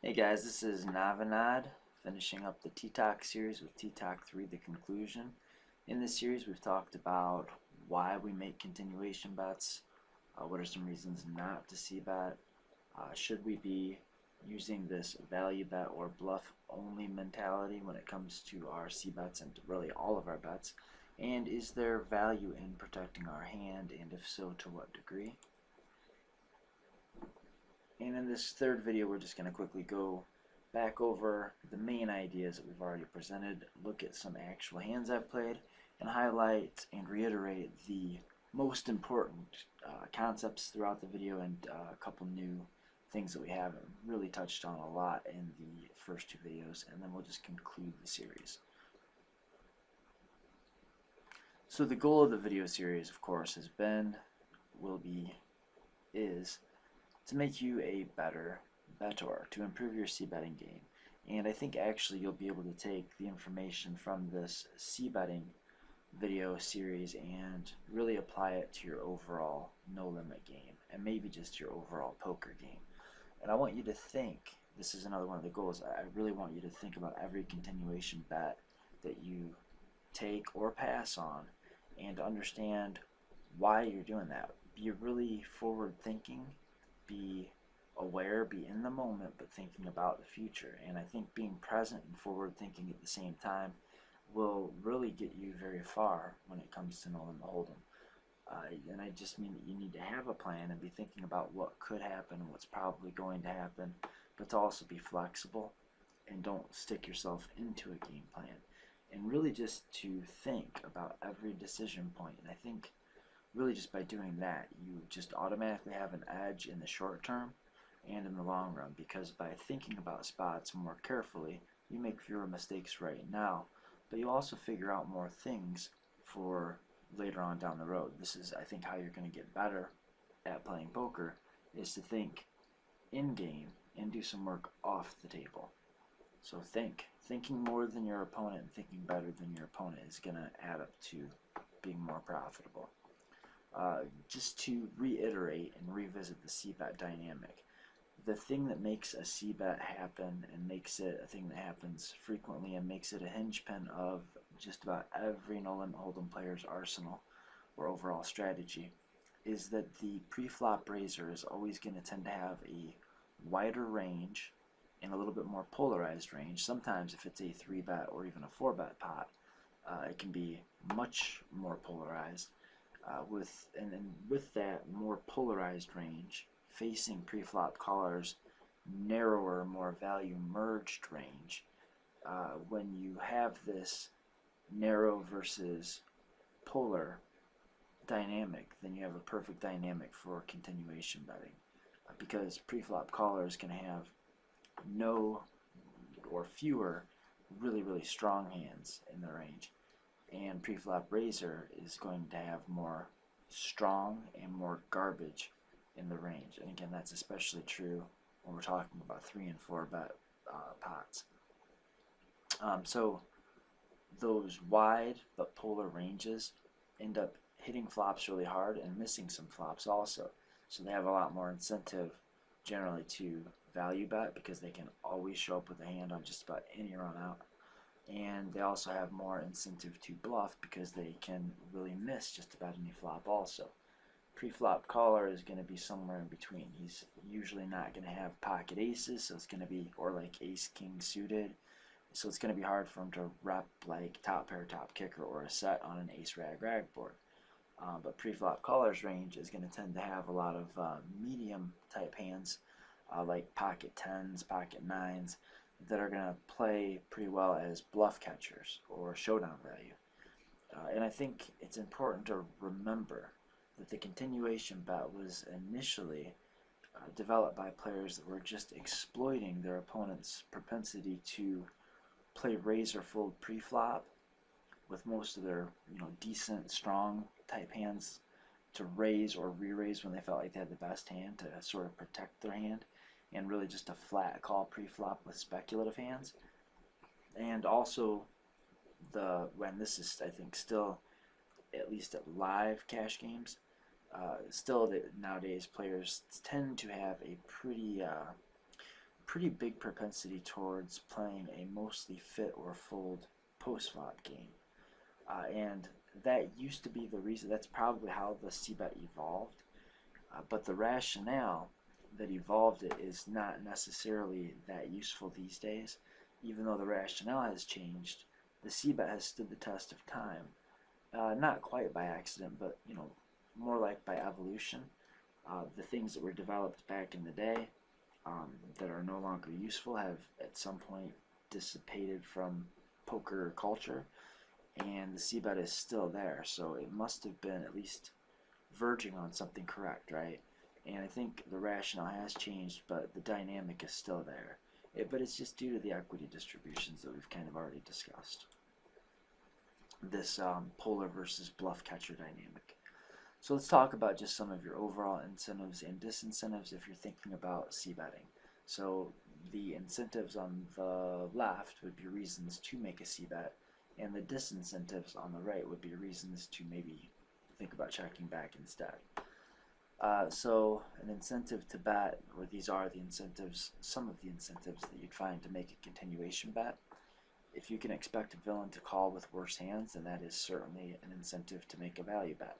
Hey guys, this is Navinad, finishing up the TTOC series with TTOC 3, the conclusion. In this series we've talked about why we make continuation bets, what are some reasons not to c-bet, should we be using this value bet or bluff only mentality when it comes to our c-bets and really all of our bets, and is there value in protecting our hand, and if so, to what degree? And in this third video, we're just going to quickly go back over the main ideas that we've already presented, look at some actual hands I've played, and highlight and reiterate the most important concepts throughout the video, and a couple new things that we haven't really touched on a lot in the first two videos, and then we'll just conclude the series. So the goal of the video series, of course, has been, is to make you a better bettor, to improve your c-betting game. And I think actually you'll be able to take the information from this c-betting video series and really apply it to your overall no-limit game, and maybe just your overall poker game. And I want you to think, this is another one of the goals, I really want you to think about every continuation bet that you take or pass on, and understand why you're doing that. Be really forward-thinking, be aware, be in the moment, but thinking about the future. And I think being present and forward thinking at the same time will really get you very far when it comes to no limit hold'em. And I just mean that you need to have a plan and be thinking about what could happen and what's probably going to happen, but to also be flexible and don't stick yourself into a game plan. And really just to think about every decision point. And I think really just by doing that, you just automatically have an edge in the short term and in the long run, because by thinking about spots more carefully, you make fewer mistakes right now, but you also figure out more things for later on down the road. This is, I think, how you're going to get better at playing poker, is to think in game and do some work off the table. So thinking more than your opponent and thinking better than your opponent is going to add up to being more profitable. Just to reiterate and revisit the c-bet dynamic, the thing that makes a c-bet happen and makes it a thing that happens frequently and makes it a hinge pin of just about every no-limit hold'em player's arsenal or overall strategy is that the pre-flop raiser is always going to tend to have a wider range and a little bit more polarized range. Sometimes if it's a 3-bet or even a 4-bet pot, it can be much more polarized. With that more polarized range, facing pre-flop callers, narrower, more value merged range, when you have this narrow versus polar dynamic, then you have a perfect dynamic for continuation betting, because pre-flop callers can have no or fewer really strong hands in the range, and pre-flop raiser is going to have more strong and more garbage in the range. And again, that's especially true when we're talking about 3 and 4 bet pots. So those wide but polar ranges end up hitting flops really hard and missing some flops also. So they have a lot more incentive generally to value bet, because they can always show up with a hand on just about any run out. And they also have more incentive to bluff, because they can really miss just about any flop also. Pre-flop caller is going to be somewhere in between. He's usually not going to have pocket aces, so it's going to be, or like ace king suited, so it's going to be hard for him to rep like top pair, top kicker, or a set on an ace rag board. But pre-flop caller's range is going to tend to have a lot of medium type hands, like pocket 10s, pocket 9s, that are going to play pretty well as bluff catchers or showdown value. And I think it's important to remember that the continuation bet was initially developed by players that were just exploiting their opponent's propensity to play raise or fold pre-flop, with most of their decent, strong type hands to raise or re-raise when they felt like they had the best hand to sort of protect their hand, and really just a flat call pre-flop with speculative hands. And also, when this is, I think, still, at least at live cash games, still that nowadays players tend to have a pretty pretty big propensity towards playing a mostly fit or fold post-flop game. And that used to be the reason, that's probably how the c-bet evolved. But the rationale that evolved it is not necessarily that useful these days. Even though the rationale has changed, the c-bet has stood the test of time. Not quite by accident, but more like by evolution. The things that were developed back in the day that are no longer useful have at some point dissipated from poker culture, and the c-bet is still there, so it must have been at least verging on something correct, right? And I think the rationale has changed, but the dynamic is still there. But it's just due to the equity distributions that we've kind of already discussed. This polar versus bluff catcher dynamic. So let's talk about just some of your overall incentives and disincentives if you're thinking about c-betting. So the incentives on the left would be reasons to make a c-bet, and the disincentives on the right would be reasons to maybe think about checking back instead. So an incentive to bet, or these are the incentives, some of the incentives that you'd find to make a continuation bet. If you can expect a villain to call with worse hands, then that is certainly an incentive to make a value bet.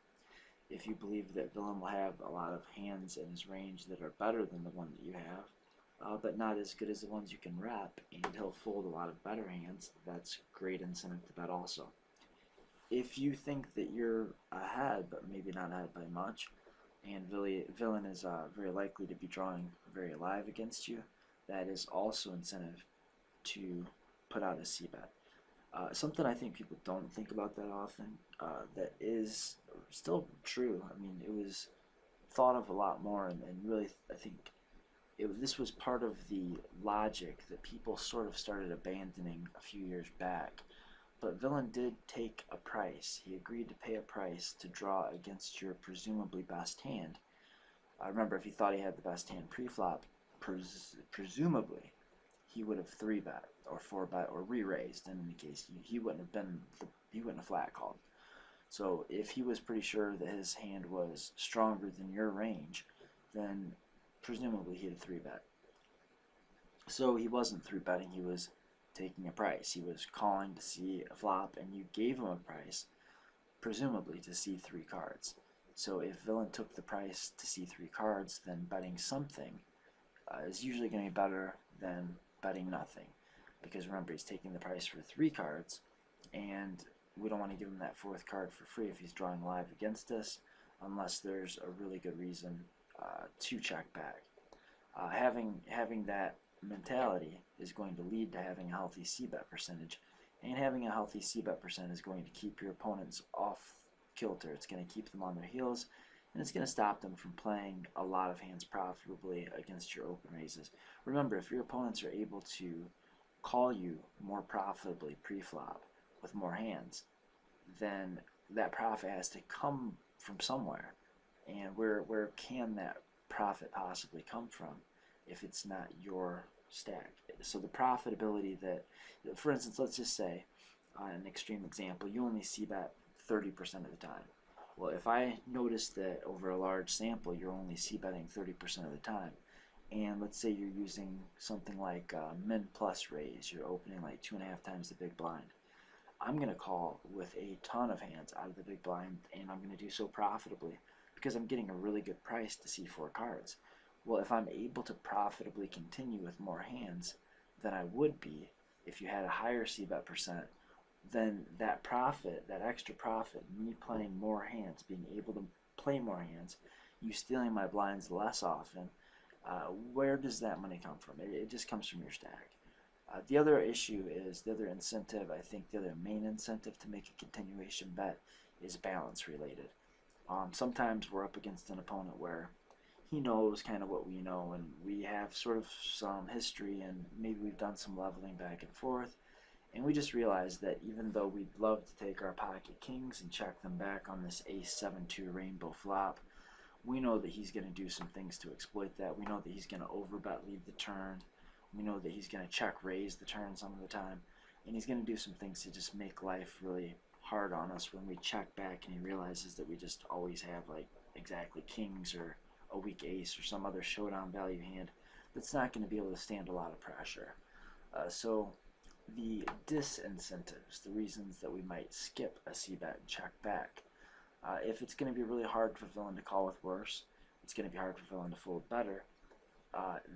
If you believe that villain will have a lot of hands in his range that are better than the one that you have, but not as good as the ones you can rep, and he'll fold a lot of better hands, that's great incentive to bet also. If you think that you're ahead, but maybe not ahead by much, and villain is very likely to be drawing very alive against you, that is also incentive to put out a c-bet. Something I think people don't think about that often, that is still true. I mean, it was thought of a lot more, and really I think this was part of the logic that people sort of started abandoning a few years back. But villain did take a price. He agreed to pay a price to draw against your presumably best hand. Remember, if he thought he had the best hand pre-flop, presumably he would have 3-bet or 4-bet or re-raised. In any case, he wouldn't have flat called. So if he was pretty sure that his hand was stronger than your range, then presumably he'd have 3-bet. So he wasn't 3-betting, he was taking a price. He was calling to see a flop, and you gave him a price, presumably to see 3 cards. So if villain took the price to see 3 cards, then betting something is usually going to be better than betting nothing. Because remember, he's taking the price for 3 cards, and we don't want to give him that 4th card for free if he's drawing live against us, unless there's a really good reason to check back. Having that mentality is going to lead to having a healthy c-bet percentage, and having a healthy c-bet percent is going to keep your opponents off kilter. It's going to keep them on their heels, and it's going to stop them from playing a lot of hands profitably against your open raises. Remember, if your opponents are able to call you more profitably pre-flop with more hands, then that profit has to come from somewhere. And where can that profit possibly come from if it's not your stack? So the profitability that, for instance, let's just say, an extreme example, you only c-bet 30% of the time. Well, if I notice that over a large sample you're only c-betting 30% of the time, and let's say you're using something like min plus raise, you're opening like 2.5 times the big blind, I'm going to call with a ton of hands out of the big blind, and I'm going to do so profitably because I'm getting a really good price to see 4 cards. Well, if I'm able to profitably continue with more hands than I would be if you had a higher c-bet percent, then that profit, that extra profit, me playing more hands, being able to play more hands, you stealing my blinds less often, where does that money come from? It just comes from your stack. The other issue is, the other incentive, I think the other main incentive to make a continuation bet is balance related. Sometimes we're up against an opponent where he knows kind of what we know, and we have sort of some history, and maybe we've done some leveling back and forth, and we just realized that even though we'd love to take our pocket kings and check them back on this ace 7-2 rainbow flop, we know that he's going to do some things to exploit that. We know that he's going to overbet lead the turn. We know that he's going to check raise the turn some of the time, and he's going to do some things to just make life really hard on us when we check back and he realizes that we just always have like exactly kings or a weak ace or some other showdown value hand that's not going to be able to stand a lot of pressure. So the disincentives, the reasons that we might skip a c-bet and check back. If it's going to be really hard for villain to call with worse, it's going to be hard for villain to fold better,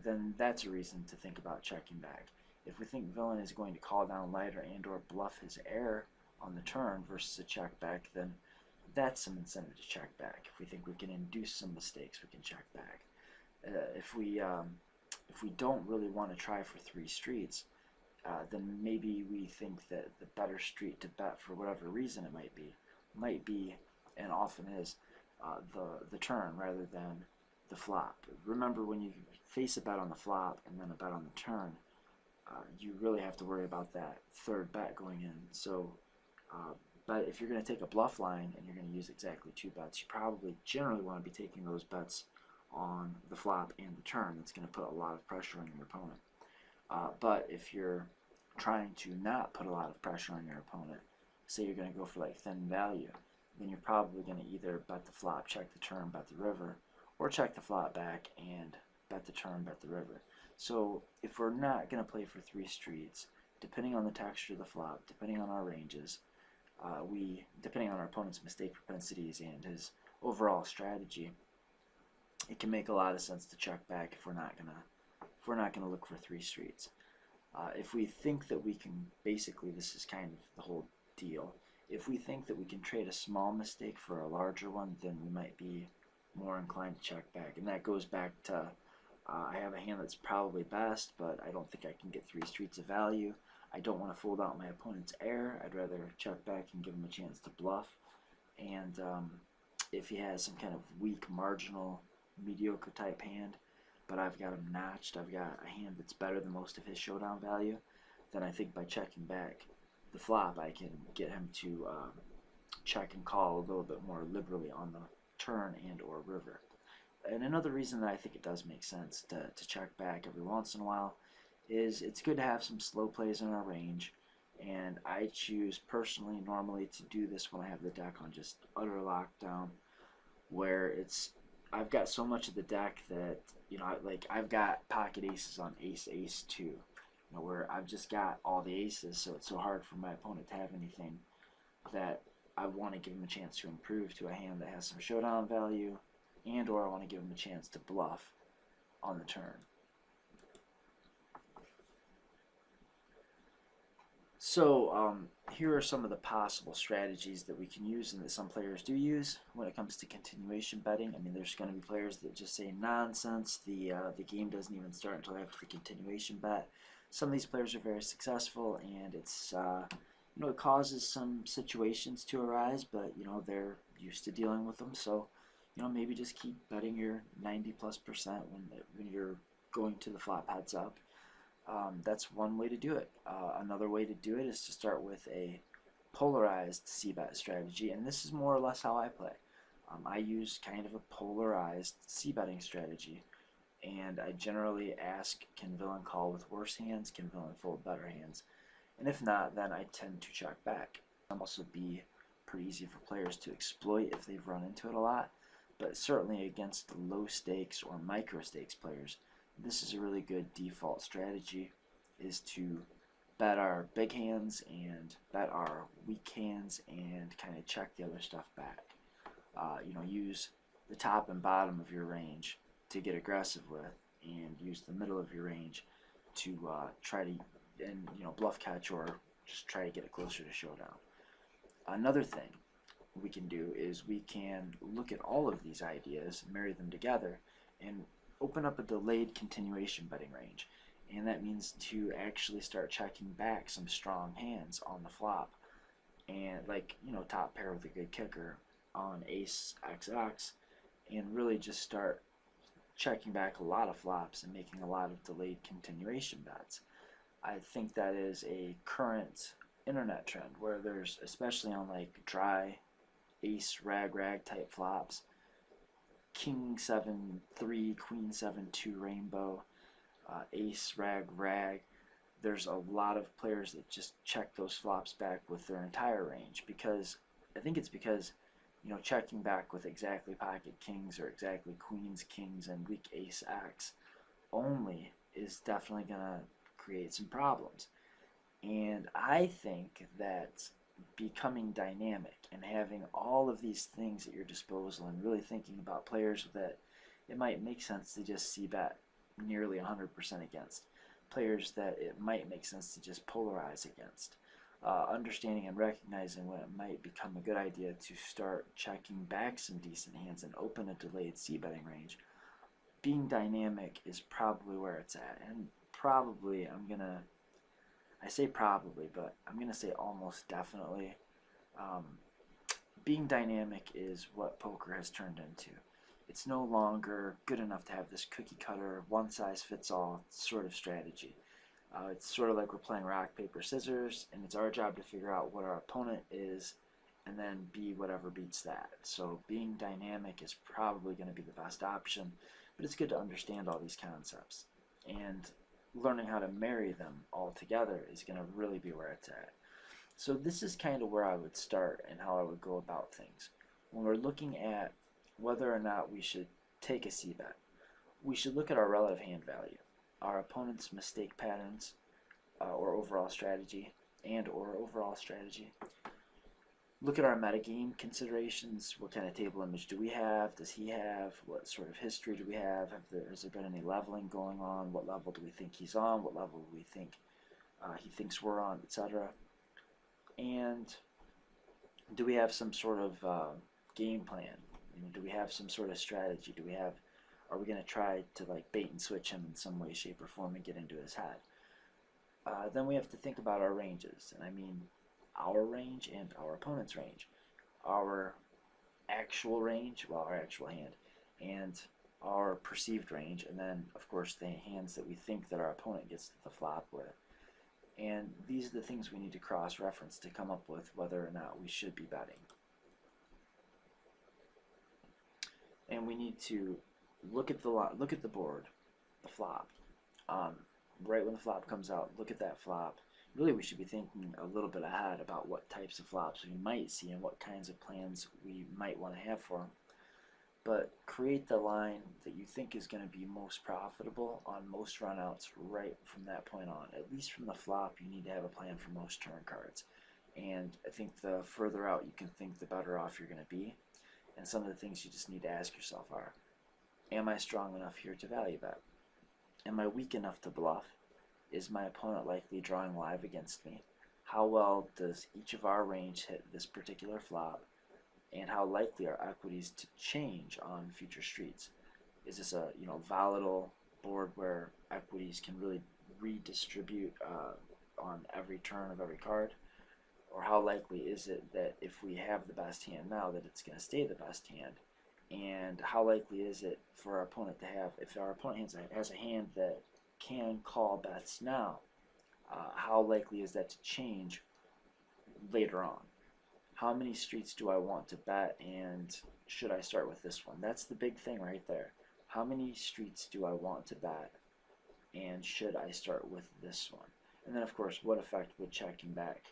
then that's a reason to think about checking back. If we think villain is going to call down lighter and or bluff his air on the turn versus a check back, then that's some incentive to check back. If we think we can induce some mistakes, we can check back. If we don't really want to try for 3 streets, then maybe we think that the better street to bet, for whatever reason it might be, and often is, the turn rather than the flop. Remember, when you face a bet on the flop and then a bet on the turn, you really have to worry about that third bet going in. So, but if you're going to take a bluff line and you're going to use exactly 2 bets, you probably generally want to be taking those bets on the flop and the turn. That's going to put a lot of pressure on your opponent. But if you're trying to not put a lot of pressure on your opponent, say you're going to go for like thin value, then you're probably going to either bet the flop, check the turn, bet the river, or check the flop back and bet the turn, bet the river. So if we're not going to play for 3 streets, depending on the texture of the flop, depending on our ranges, depending on our opponent's mistake propensities and his overall strategy, it can make a lot of sense to check back if we're not gonna look for 3 streets. If we think that we can, basically this is kind of the whole deal, if we think that we can trade a small mistake for a larger one, then we might be more inclined to check back. And that goes back to, I have a hand that's probably best, but I don't think I can get 3 streets of value. I don't want to fold out my opponent's air. I'd rather check back and give him a chance to bluff. And if he has some kind of weak, marginal, mediocre type hand, but I've got him notched, I've got a hand that's better than most of his showdown value, then I think by checking back the flop, I can get him to check and call a little bit more liberally on the turn and or river. And another reason that I think it does make sense to check back every once in a while is it's good to have some slow plays in our range, and I choose personally normally to do this when I have the deck on just utter lockdown, where I've got so much of the deck that, you know, I've got pocket aces on ace, ace 2, you know, where I've just got all the aces, so it's so hard for my opponent to have anything that I want to give him a chance to improve to a hand that has some showdown value, and or I want to give him a chance to bluff on the turn. So here are some of the possible strategies that we can use and that some players do use when it comes to continuation betting. I mean, there's going to be players that just say nonsense, the game doesn't even start until after the continuation bet. Some of these players are very successful, and it's you know, it causes some situations to arise, but you know, they're used to dealing with them. So you know, maybe just keep betting your 90+% when you're going to the flop heads up. That's one way to do it. Another way to do it is to start with a polarized c-bet strategy, and this is more or less how I play. I use kind of a polarized c-betting strategy, and I generally ask, can villain call with worse hands, can villain fold better hands, and if not, then I tend to check back. It'll also be pretty easy for players to exploit if they've run into it a lot, but certainly against low stakes or micro stakes players, this is a really good default strategy, is to bet our big hands and bet our weak hands and kind of check the other stuff back. You know, use the top and bottom of your range to get aggressive with, and use the middle of your range to try to, and you know, bluff catch or just try to get it closer to showdown. Another thing we can do is we can look at all of these ideas, marry them together, and open up a delayed continuation betting range. And that means to actually start checking back some strong hands on the flop, and like, you know, top pair with a good kicker on ace XX, and really just start checking back a lot of flops and making a lot of delayed continuation bets. I think that is a current internet trend where there's, especially on like dry ace rag type flops, king 7-3, queen 7-2 rainbow, ace rag, there's a lot of players that just check those flops back with their entire range, because I think it's because, you know, checking back with exactly pocket kings or exactly queens, kings, and weak ace X only is definitely going to create some problems. And I think that becoming dynamic and having all of these things at your disposal and really thinking about players that it might make sense to just c-bet nearly 100% against, players that it might make sense to just polarize against, understanding and recognizing when it might become a good idea to start checking back some decent hands and open a delayed c-betting range. Being dynamic is probably where it's at, and probably I say probably, but I'm going to say almost definitely. Being dynamic is what poker has turned into. It's no longer good enough to have this cookie cutter, one size fits all sort of strategy. It's sort of like we're playing rock, paper, scissors, and it's our job to figure out what our opponent is and then be whatever beats that. So being dynamic is probably going to be the best option, but it's good to understand all these concepts. And learning how to marry them all together is going to really be where it's at. So this is kind of where I would start and how I would go about things. When we're looking at whether or not we should take a c-bet, we should look at our relative hand value, our opponent's mistake patterns, or overall strategy, Look at our metagame considerations. What kind of table image do we have? Does he have? What sort of history do we have? Has there been any leveling going on? What level do we think he's on? What level do we think he thinks we're on, etc.? And do we have some sort of game plan? Do we have some sort of strategy? Are we going to try to like bait and switch him in some way, shape, or form and get into his head? Then we have to think about our ranges, and I mean our range and our opponent's range. Our actual range, well, our actual hand, and our perceived range, and then of course the hands that we think that our opponent gets to the flop with. And these are the things we need to cross-reference to come up with whether or not we should be betting. And we need to look at the board, the flop. Right when the flop comes out, look at that flop. Really, we should be thinking a little bit ahead about what types of flops we might see and what kinds of plans we might want to have for them. But create the line that you think is going to be most profitable on most runouts right from that point on. At least from the flop, you need to have a plan for most turn cards. And I think the further out you can think, the better off you're going to be. And some of the things you just need to ask yourself are, am I strong enough here to value bet? Am I weak enough to bluff? Is my opponent likely drawing live against me? How well does each of our range hit this particular flop? And how likely are equities to change on future streets? Is this a volatile board where equities can really redistribute on every turn of every card? Or how likely is it that if we have the best hand now that it's going to stay the best hand? And how likely is it for our opponent to have, if our opponent has a hand that can call bets now, how likely is that to change later on? How many streets do I want to bet, and should I start with this one? That's the big thing right there. How many streets do I want to bet, and should I start with this one? And then of course, what effect would checking back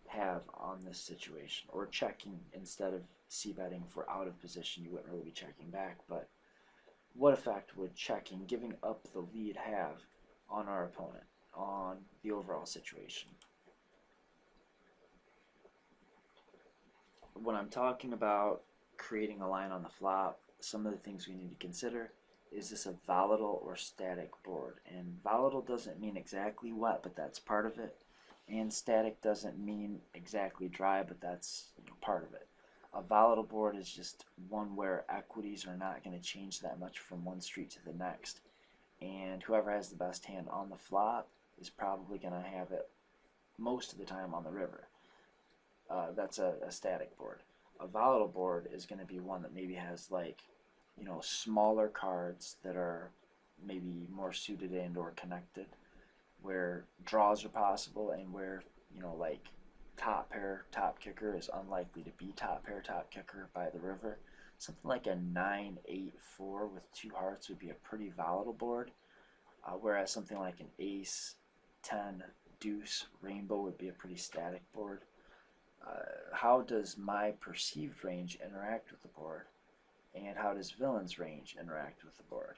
have on this situation? Or checking instead of c-betting for out of position, you wouldn't really be checking back, but what effect would checking, giving up the lead, have on our opponent, on the overall situation? When I'm talking about creating a line on the flop, some of the things we need to consider: is this a volatile or static board? And volatile doesn't mean exactly wet, but that's part of it. And static doesn't mean exactly dry, but that's part of it. A volatile board is just one where equities are not going to change that much from one street to the next. And whoever has the best hand on the flop is probably going to have it most of the time on the river. That's a static board. A volatile board is going to be one that maybe has smaller cards that are maybe more suited and or connected, where draws are possible, and where like top pair, top kicker is unlikely to be top pair, top kicker by the river. Something like a 9-8-4 with two hearts would be a pretty volatile board, whereas something like an ace, 10, deuce, rainbow would be a pretty static board. How does my perceived range interact with the board, and how does villain's range interact with the board?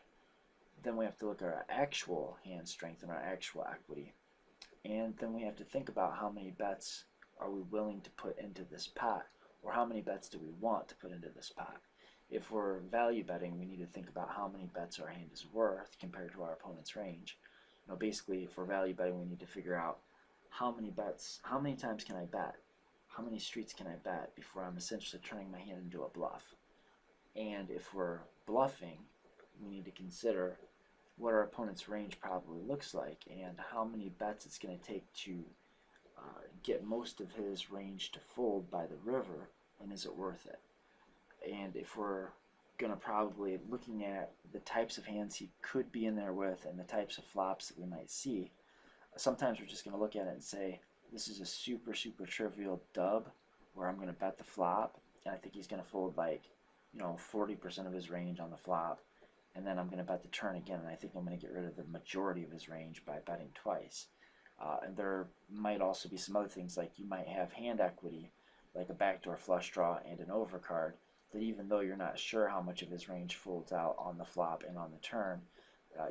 Then we have to look at our actual hand strength and our actual equity. And then we have to think about how many bets are we willing to put into this pot, or how many bets do we want to put into this pot. If we're value betting, we need to think about how many bets our hand is worth compared to our opponent's range. Basically, if we're value betting, we need to figure out how many bets, how many times can I bet, how many streets can I bet before I'm essentially turning my hand into a bluff. And if we're bluffing, we need to consider what our opponent's range probably looks like and how many bets it's going to take to get most of his range to fold by the river, and is it worth it. And if we're going to probably looking at the types of hands he could be in there with and the types of flops that we might see, sometimes we're just going to look at it and say, this is a super trivial dub where I'm going to bet the flop, and I think he's going to fold like 40% of his range on the flop, and then I'm going to bet the turn again, and I think I'm going to get rid of the majority of his range by betting twice. And there might also be some other things, like you might have hand equity, like a backdoor flush draw and an overcard, that even though you're not sure how much of his range folds out on the flop and on the turn,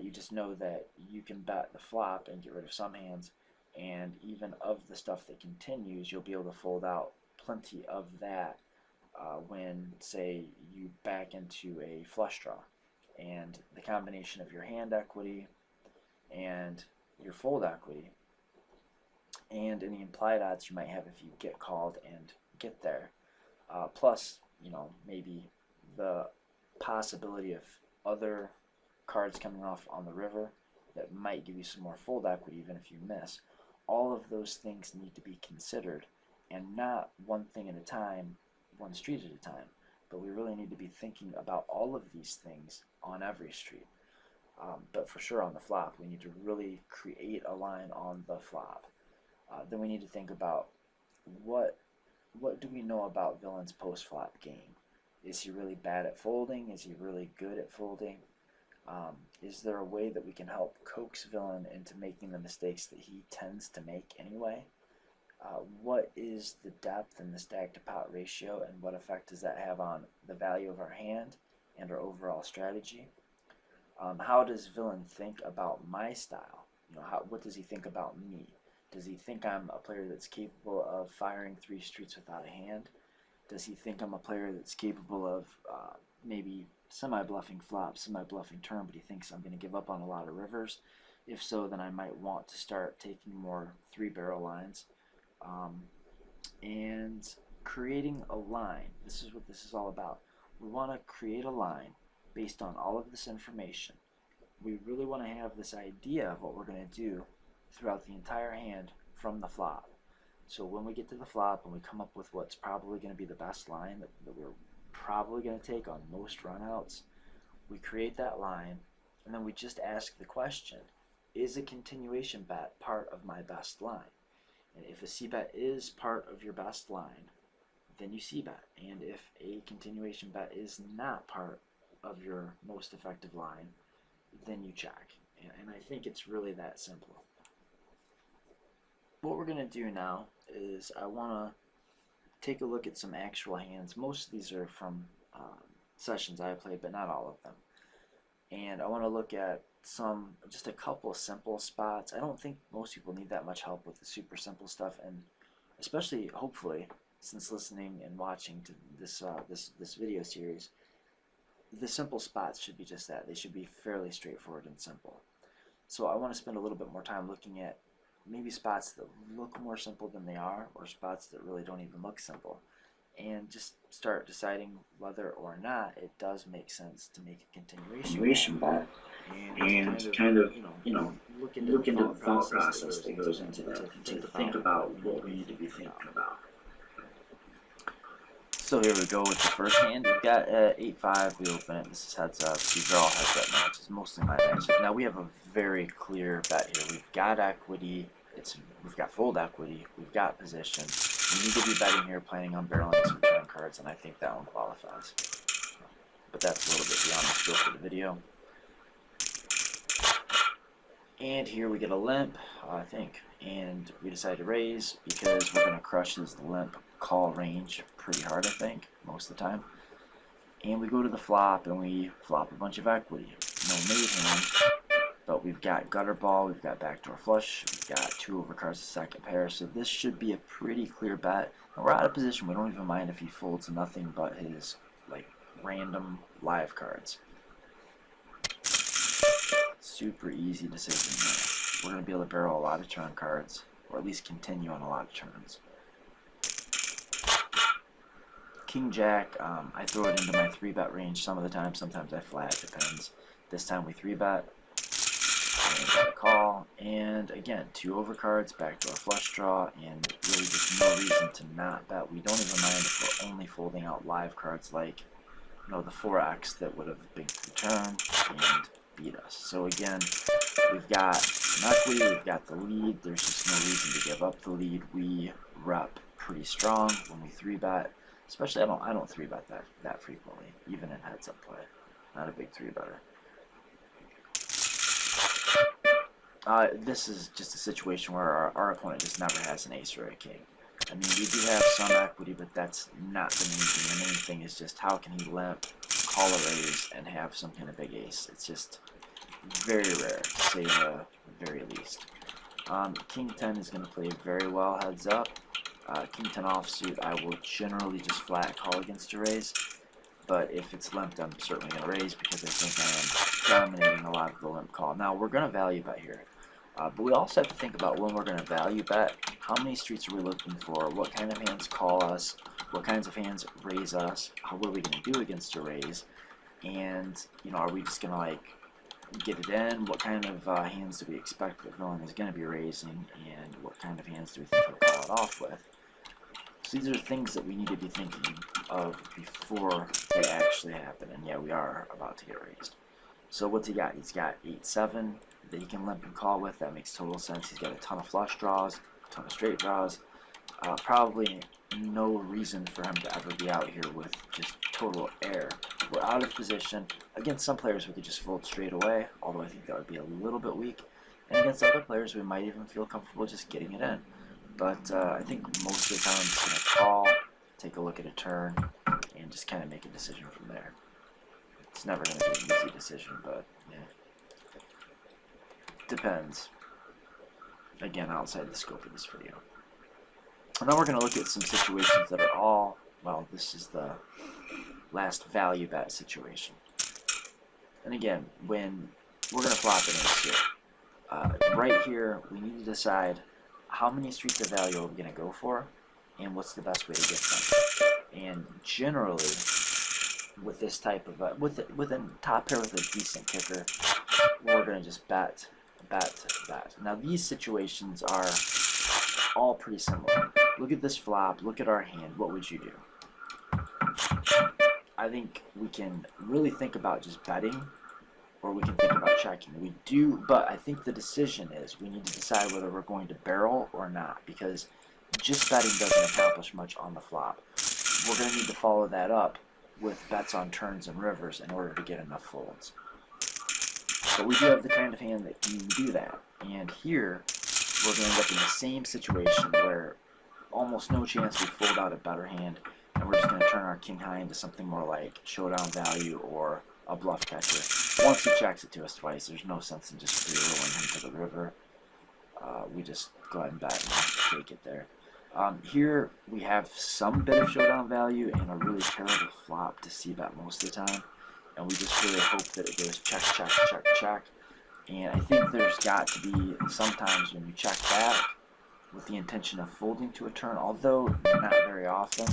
you just know that you can bet the flop and get rid of some hands, and even of the stuff that continues, you'll be able to fold out plenty of that when, say, you back into a flush draw. And the combination of your hand equity and your fold equity and any implied odds you might have if you get called and get there, plus maybe the possibility of other cards coming off on the river that might give you some more fold equity even if you miss. All of those things need to be considered, and not one thing at a time, one street at a time, but we really need to be thinking about all of these things on every street. But for sure on the flop, we need to really create a line on the flop. Then we need to think about what do we know about Villain's post-flop game? Is he really bad at folding? Is he really good at folding? Is there a way that we can help coax Villain into making the mistakes that he tends to make anyway? What is the depth and the stack to pot ratio, and what effect does that have on the value of our hand and our overall strategy? How does Villain think about my style? What does he think about me? Does he think I'm a player that's capable of firing 3 streets without a hand? Does he think I'm a player that's capable of maybe semi-bluffing flop, semi-bluffing turn, but he thinks I'm going to give up on a lot of rivers? If so, then I might want to start taking more 3-barrel lines. And creating a line. This is what this is all about. We want to create a line based on all of this information. We really want to have this idea of what we're going to do throughout the entire hand from the flop. So when we get to the flop and we come up with what's probably going to be the best line that we're probably going to take on most runouts, we create that line, and then we just ask the question, is a continuation bet part of my best line? And if a c-bet is part of your best line, then you c-bet. And if a continuation bet is not part of your most effective line, then you check. And I think it's really that simple. What we're going to do now is I want to take a look at some actual hands. Most of these are from sessions I played, but not all of them. And I want to look at just a couple simple spots. I don't think most people need that much help with the super simple stuff, and especially, hopefully, since listening and watching to this video series, the simple spots should be just that. They should be fairly straightforward and simple. So I want to spend a little bit more time looking at maybe spots that look more simple than they are, or spots that really don't even look simple, and just start deciding whether or not it does make sense to make a continuation bet, and kind of look into the thought process that goes into that, to think about what we need to be thinking about. So here we go with the first hand. We've got 8-5. We open it. This is heads up. These are all heads up matches, mostly my matches. Now we have a very clear bet here. We've got equity. We've got fold equity. We've got position. We need to be betting here, planning on barreling some turn cards, and I think that one qualifies. But that's a little bit beyond the scope of the video. And here we get a limp, I think, and we decide to raise because we're going to crush his limp call range pretty hard, I think, most of the time. And we go to the flop and we flop a bunch of equity. no made hand, but we've got gutter ball, we've got backdoor flush, we've got 2 overcards to second pair, so this should be a pretty clear bet. And we're out of position. We don't even mind if he folds nothing but his like random live cards. Super easy decision there. We're going to be able to barrel a lot of turn cards, or at least continue on a lot of turns. King Jack, I throw it into my 3-bet range some of the time. Sometimes I flat, depends. This time we 3-bet. Got a call, and again, 2 overcards, backdoor flush draw, and really just no reason to not bet. We don't even mind if we're only folding out live cards like, you know, the 4X that would have binked the turn and beat us. So again, we've got some equity, we've got the lead. There's just no reason to give up the lead. We rep pretty strong when we 3-bet. Especially, I don't 3-bet that frequently, even in heads-up play. Not a big 3-better. This is just a situation where our opponent just never has an ace or a king. I mean, we do have some equity, but that's not the main thing. The main thing is just how can he limp, call a raise, and have some kind of big ace. It's just very rare, to say the very least. King 10 is going to play very well heads up. King 10 offsuit, I will generally just flat call against a raise. But if it's limped, I'm certainly going to raise because I think I am dominating a lot of the limp call. Now, we're going to value bet here. But we also have to think about when we're going to value bet, how many streets are we looking for, what kind of hands call us, what kinds of hands raise us, what are we going to do against a raise, and, you know, are we just going to, like, get it in, what kind of hands do we expect that villain is going to be raising, and what kind of hands do we think he'll call it off with. So these are things that we need to be thinking of before they actually happen, and yeah, we are about to get raised. So what's he got? He's got 8-7 that he can limp and call with. That makes total sense. He's got a ton of flush draws, a ton of straight draws. Probably no reason for him to ever be out here with just total air. We're out of position. Against some players we could just fold straight away, although I think that would be a little bit weak. And against other players we might even feel comfortable just getting it in. But I think most of the time I'm just going to call, take a look at a turn, and just kind of make a decision from there. It's never going to be an easy decision, but yeah. Depends. Again, outside the scope of this video. And now we're going to look at some situations that are all, well, this is the last value bet situation. And again, when we're going to flop an ace here, right here, we need to decide how many streets of value are we going to go for, and what's the best way to get them. And generally, with this type of, with a top pair with a decent kicker, we're going to just bet. Now these situations are all pretty similar. Look at this flop, look at our hand, what would you do? I think we can really think about just betting, or we can think about checking. We do, but I think the decision is we need to decide whether we're going to barrel or not, because just betting doesn't accomplish much on the flop. We're going to need to follow that up with bets on turns and rivers in order to get enough folds. But we do have the kind of hand that can do that. And here, we're going to end up in the same situation where almost no chance we fold out a better hand, and we're just going to turn our king high into something more like showdown value or a bluff catcher. Once he checks it to us twice, there's no sense in just free-rolling him to the river. We just go ahead and bet and take it there. Here, we have some bit of showdown value and a really terrible flop to c-bet most of the time. And we just really hope that it goes check, check, check, check. And I think there's got to be sometimes when you check back with the intention of folding to a turn, although not very often.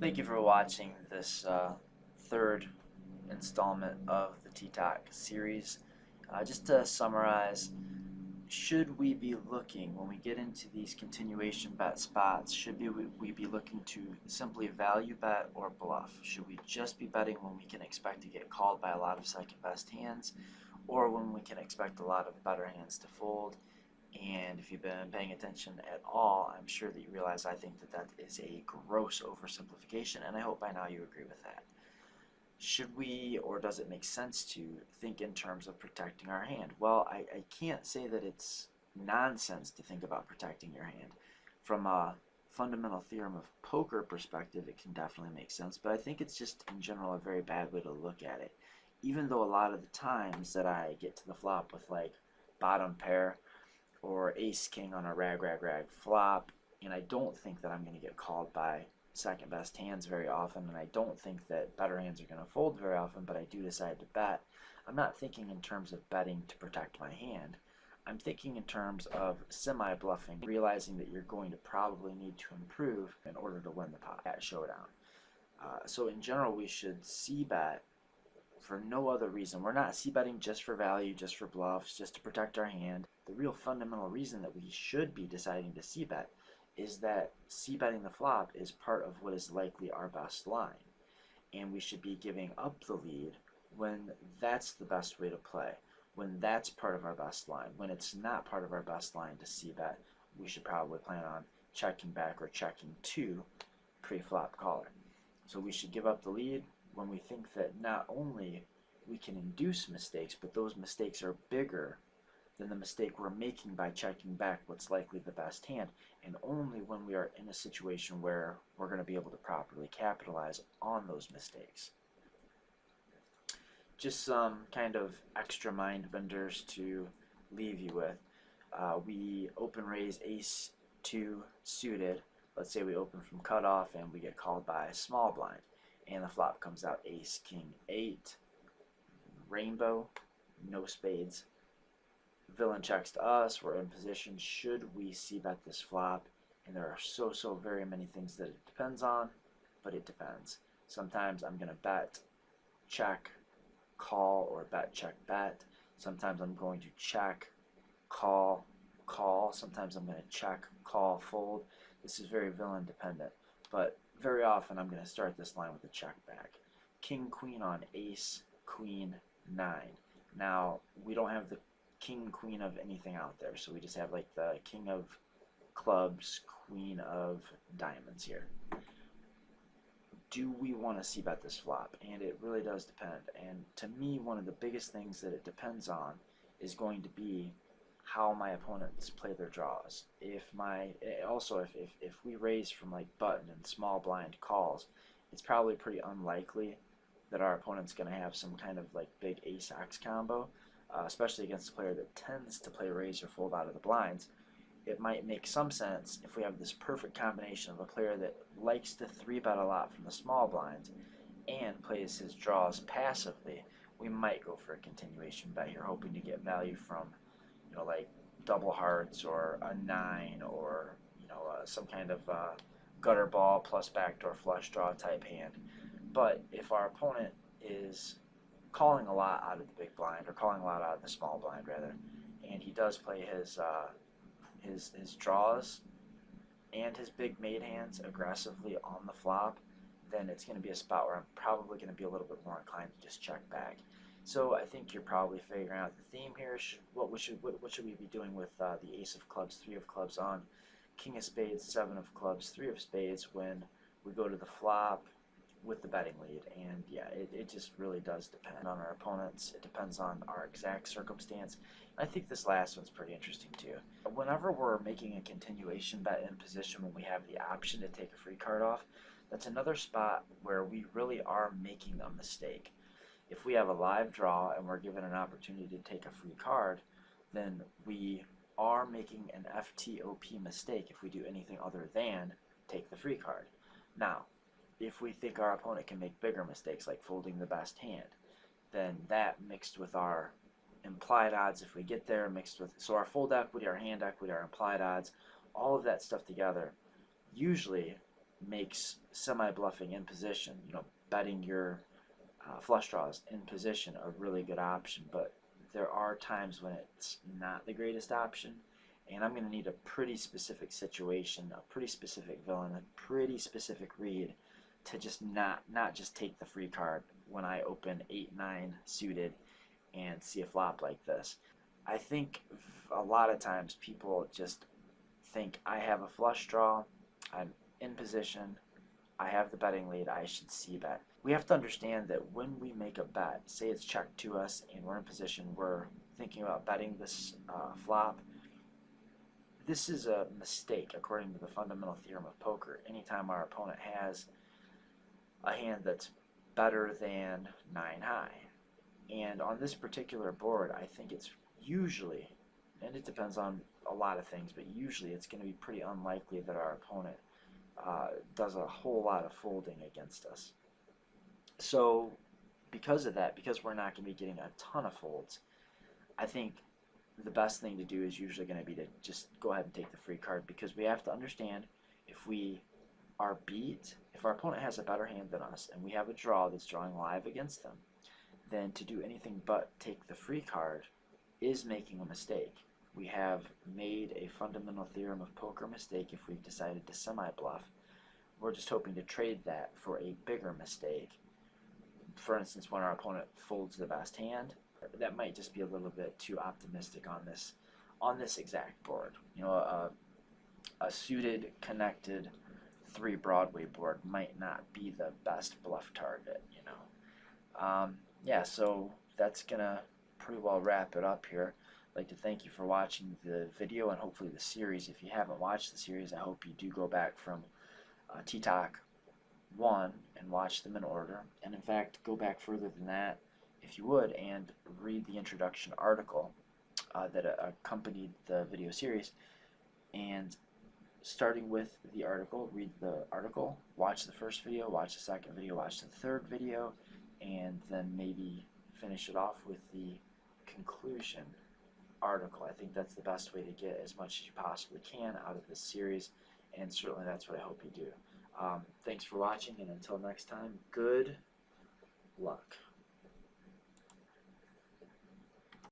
Thank you for watching this third installment of the TTOC series. Just to summarize, should we be looking, when we get into these continuation bet spots, should we be looking to simply value bet or bluff? Should we just be betting when we can expect to get called by a lot of second best hands, or when we can expect a lot of better hands to fold? And if you've been paying attention at all, I'm sure that you realize I think that that is a gross oversimplification, and I hope by now you agree with that. should we, or does it make sense to think in terms of protecting our hand? Well, I can't say that it's nonsense to think about protecting your hand. From a fundamental theorem of poker perspective, it can definitely make sense, but I think it's just in general a very bad way to look at it. Even though a lot of the times that I get to the flop with like bottom pair or ace king on a rag flop, and I don't think that I'm going to get called by second best hands very often, and I don't think that better hands are going to fold very often, but I do decide to bet, I'm not thinking in terms of betting to protect my hand. I'm thinking in terms of semi-bluffing, realizing that you're going to probably need to improve in order to win the pot at showdown. So in general, we should c-bet for no other reason. We're not c-betting just for value, just for bluffs, just to protect our hand. The real fundamental reason that we should be deciding to c-bet is that c-betting the flop is part of what is likely our best line. And we should be giving up the lead when that's the best way to play, when that's part of our best line. When it's not part of our best line to c-bet, we should probably plan on checking back or checking to pre-flop caller. So we should give up the lead when we think that not only we can induce mistakes, but those mistakes are bigger than the mistake we're making by checking back what's likely the best hand, and only when we are in a situation where we're going to be able to properly capitalize on those mistakes. Just some kind of extra mind benders to leave you with. We open raise ace 2 suited. Let's say we open from cutoff and we get called by a small blind, and the flop comes out ace king 8, rainbow, no spades. Villain checks to us, we're in position. Should we c-bet this flop? And there are so very many things that it depends on, but it depends. Sometimes I'm going to bet, check, call, or bet, check, bet. Sometimes I'm going to check, call, call. Sometimes I'm going to check, call, fold. This is very villain dependent, but very often I'm going to start this line with a check back. King, queen on ace, queen, 9. Now, we don't have the king, queen of anything out there, so we just have like the king of clubs, queen of diamonds here. Do we want to c-bet this flop? And it really does depend. And to me, one of the biggest things that it depends on is going to be how my opponents play their draws. If we raise from like button and small blind calls, it's probably pretty unlikely that our opponent's going to have some kind of like big ace-ox combo, especially against a player that tends to play raise or fold out of the blinds. It might make some sense if we have this perfect combination of a player that likes to 3-bet a lot from the small blinds and plays his draws passively. We might go for a continuation bet here, hoping to get value from, like double hearts or a 9 or some kind of gutter ball plus backdoor flush draw type hand. But if our opponent is calling a lot out of the big blind, or calling a lot out of the small blind rather, and he does play his draws and his big made hands aggressively on the flop, then it's going to be a spot where I'm probably going to be a little bit more inclined to just check back. So I think you're probably figuring out the theme here. What should we be doing with the ace of clubs, 3 of clubs on king of spades, 7 of clubs, 3 of spades when we go to the flop with the betting lead? And yeah, it just really does depend on our opponents. It depends on our exact circumstance. I think this last one's pretty interesting too. Whenever we're making a continuation bet in position when we have the option to take a free card off, that's another spot where we really are making a mistake. If we have a live draw and we're given an opportunity to take a free card, then we are making an FTOP mistake if we do anything other than take the free card. Now, if we think our opponent can make bigger mistakes like folding the best hand, then that mixed with our implied odds if we get there, so our fold equity, our hand equity, our implied odds, all of that stuff together usually makes semi-bluffing in position, betting your flush draws in position, a really good option. But there are times when it's not the greatest option, and I'm going to need a pretty specific situation, a pretty specific villain, a pretty specific read to just not just take the free card when I open 8-9 suited and see a flop like this. I think a lot of times people just think I have a flush draw, I'm in position, I have the betting lead, I should c-bet. we have to understand that when we make a bet, say it's checked to us and we're in position, we're thinking about betting this flop, this is a mistake according to the fundamental theorem of poker. Anytime our opponent has a hand that's better than 9 high. And on this particular board, I think it's usually, and it depends on a lot of things, but usually it's going to be pretty unlikely that our opponent does a whole lot of folding against us. So because of that, because we're not going to be getting a ton of folds, I think the best thing to do is usually going to be to just go ahead and take the free card, because we have to understand, if we are beat, if our opponent has a better hand than us and we have a draw that's drawing live against them, then to do anything but take the free card is making a mistake. We have made a fundamental theorem of poker mistake if we've decided to semi-bluff. We're just hoping to trade that for a bigger mistake. For instance, when our opponent folds the best hand, that might just be a little bit too optimistic on this exact board. You know, a suited, connected 3 Broadway board might not be the best bluff target, you know. Yeah, so that's gonna pretty well wrap it up here. I'd like to thank you for watching the video and hopefully the series. If you haven't watched the series, I hope you do go back from TTOC 1 and watch them in order. And in fact, go back further than that, if you would, and read the introduction article that accompanied the video series. And starting with the article, read the article, watch the first video, watch the second video, watch the third video, and then maybe finish it off with the conclusion article. I think that's the best way to get as much as you possibly can out of this series, and certainly that's what I hope you do. Thanks for watching, and until next time, good luck.